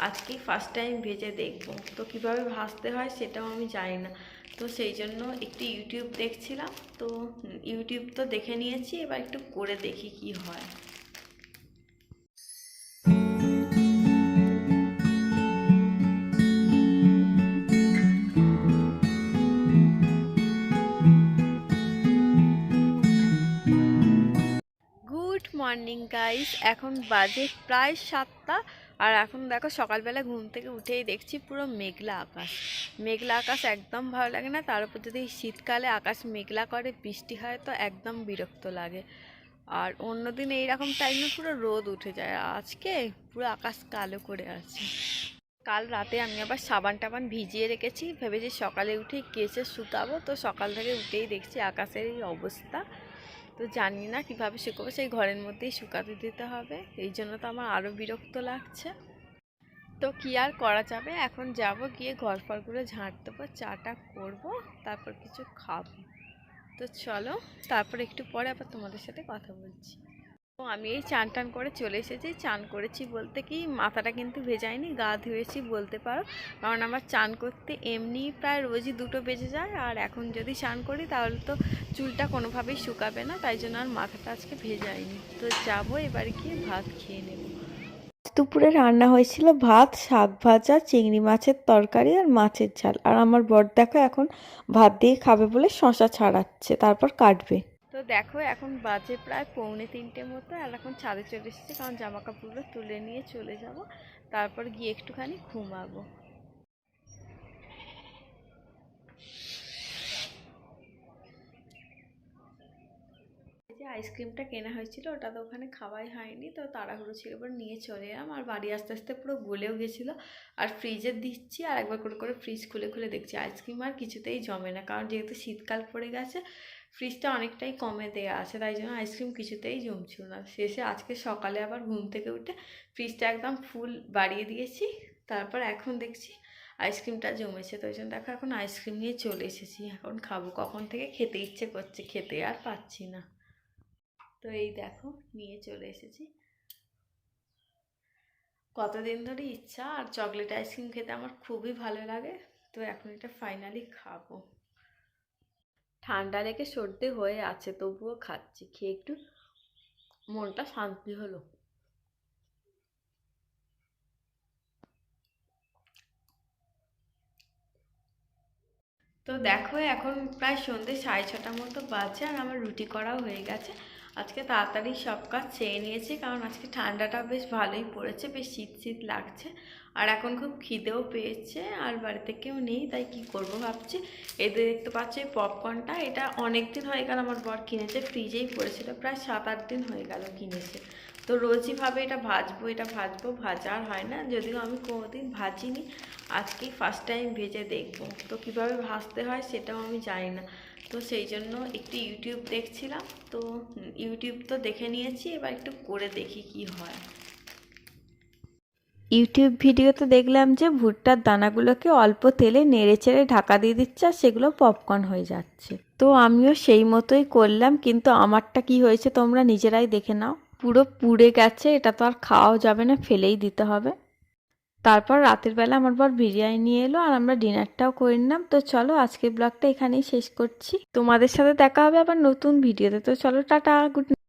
আজকেই first time ভেজে দেখব। তো কিভাবে ভাজতে হয় সেটাও আমি জানি না, তো সেই জন্য একটু ইউটিউব দেখছিলাম। তো ইউটিউব তো দেখে নিয়েছি, এবার একটু করে দেখি কি হয়। গুড মর্নিং গাইস, এখন বাজে প্রায় 7টা। আর এখন দেখো সকালবেলা ঘুম থেকে উঠেই দেখছি পুরো মেঘলা আকাশ। মেঘলা আকাশ একদম ভালো লাগে না, তার উপর যদি শীতকালে আকাশ মেঘলা করে বৃষ্টি হয় তো একদম বিরক্ত লাগে। আর অন্যদিন এইরকম টাইমে পুরো রোদ উঠে যায়, আজকে পুরো আকাশ কালো করে আছে। কাল রাতে আমি আবার সাবান টাবান ভিজিয়ে রেখেছি, ভেবেছি সকালে উঠে কেচে শুকাবো। তো সকাল থেকে উঠেই দেখছি আকাশের এই অবস্থা। তো জানি না কীভাবে শুকাবো, সেই ঘরের মধ্যেই শুকাতে দিতে হবে। এই জন্য তো আমার আরও বিরক্ত লাগছে। তো কী আর করা যাবে, এখন যাব গিয়ে ঘর ফরগুলো ঝাঁট দেবো, চাটা করবো, তারপর কিছু খাবো। তো চলো, তারপর একটু পরে আবার তোমাদের সাথে কথা বলছি। তো আমি এই চান টান করে চলে এসেছি। চান করেছি বলতে কি, মাথাটা কিন্তু ভেজাইনি, গা ধুয়েছি বলতে পারো। কারণ আমার চান করতে এমনি প্রায় রোজই 2টো বেজে যায়, আর এখন যদি চান করি তাহলে তো চুলটা কোনোভাবেই শুকাবে না, তাই জন্য আর মাথাটা আজকে ভেজাইনি। তো যাবো এবার গিয়ে ভাত খেয়ে নেব। দুপুরে রান্না হয়েছিল ভাত, শাক ভাজা, চিংড়ি মাছের তরকারি আর মাছের ঝাল। আর আমার বর দেখো এখন ভাত দিয়ে খাবে বলে শশা ছাড়াচ্ছে, তারপর কাটবে। তো দেখো এখন বাজে প্রায় 2:45 মতো, আর এখন ছাদে চলে এসেছি, কারণ জামা কাপড়গুলো তুলে নিয়ে চলে যাব, তারপর গিয়ে একটুখানি ঘুমাবো। যে আইসক্রিমটা কেনা হয়েছিল ওটা তো ওখানে খাওয়াই হয়নি, তো তাড়াহুড়ো ছিল বলে নিয়ে চলে এলাম। আর বাড়ি আস্তে আস্তে পুরো গলেও গেছিলো। আর ফ্রিজে দিচ্ছি, আর একবার করে করে ফ্রিজ খুলে খুলে দেখছি আইসক্রিম আর কিছুতেই জমে না, কারণ যেহেতু শীতকাল পড়ে গেছে ফ্রিজটা অনেকটাই কমে দেওয়া আছে, তাই জন্য আইসক্রিম কিছুতেই জমছিল না। শেষে আজকে সকালে আবার ঘুম থেকে উঠে ফ্রিজটা একদম ফুল বাড়িয়ে দিয়েছি, তারপর এখন দেখছি আইসক্রিমটা জমেছে। তো ওই জন্য দেখো এখন আইসক্রিম নিয়ে চলে এসেছি, এখন খাবো। কখন থেকে খেতে ইচ্ছে করছে, খেতে আর পাচ্ছি না। তো এই দেখো নিয়ে চলে এসেছি। কতদিন ধরে ইচ্ছা, আর চকলেট আইসক্রিম খেতে আমার খুবই ভালো লাগে। তো এখন এটা ফাইনালি খাবো। ঠান্ডা লেগে সর্দি হয়ে আছে, তবুও খাচ্ছি, খেয়ে একটু মনটা শান্তি হলো। তো দেখো এখন প্রায় সন্ধ্যে 6:30 মতো বাজে, আর আমার রুটি করাও হয়ে গেছে। আজকে তাড়াতাড়ি সব কাজ সেরে নিয়েছি, কারণ আজকে ঠান্ডাটা বেশ ভালোই পড়েছে, বেশ শীত শীত লাগছে। আর এখন খুব খিদেও পেয়েছে, আর বাড়িতে কেউ নেই, তাই কি করব ভাবছি। এদের দেখতে পাচ্ছি পপকর্নটা, এটা অনেক দিন হয়ে গেল আমার বর কিনেছে, ফ্রিজেই পড়েছিল, প্রায় 7-8 দিন হয়ে গেল কিনেছে। তো রোজই ভাবে এটা ভাজবো এটা ভাজবো, ভাজা আর হয় না, যদিও আমি কোনোদিন ভাজিনি, আজকেই ফার্স্ট টাইম ভেজে দেখবো। তো কিভাবে ভাজতে হয় সেটাও আমি জানি না, তো সেই জন্য একটু ইউটিউব দেখছিলাম। তো ইউটিউব তো দেখে নিয়েছি, এবার একটু করে দেখি কি হয়। ইউটিউব ভিডিওতে দেখলাম যে ভুট্টার দানাগুলোকে অল্প তেলে নেড়ে চেড়ে ঢাকা দিয়ে দিচ্ছে, আর সেগুলো পপকর্ন হয়ে যাচ্ছে। তো আমিও সেই মতোই করলাম, কিন্তু আমারটা কি হয়েছে তোমরা নিজেরাই দেখে নাও। পুরো পুড়ে গেছে, এটা তো আর খাওয়াও যাবে না, ফেলেই দিতে হবে। তারপর রাতের বেলা আমার বর বিরিয়ানি নিয়ে এলো, আর আমরা ডিনারটাও করে নিলাম। তো চলো আজকের ব্লগটা এখানেই শেষ করছি, তোমাদের সাথে দেখা হবে আবার নতুন ভিডিওতে। তো চলো টাটা, গুড নাইট।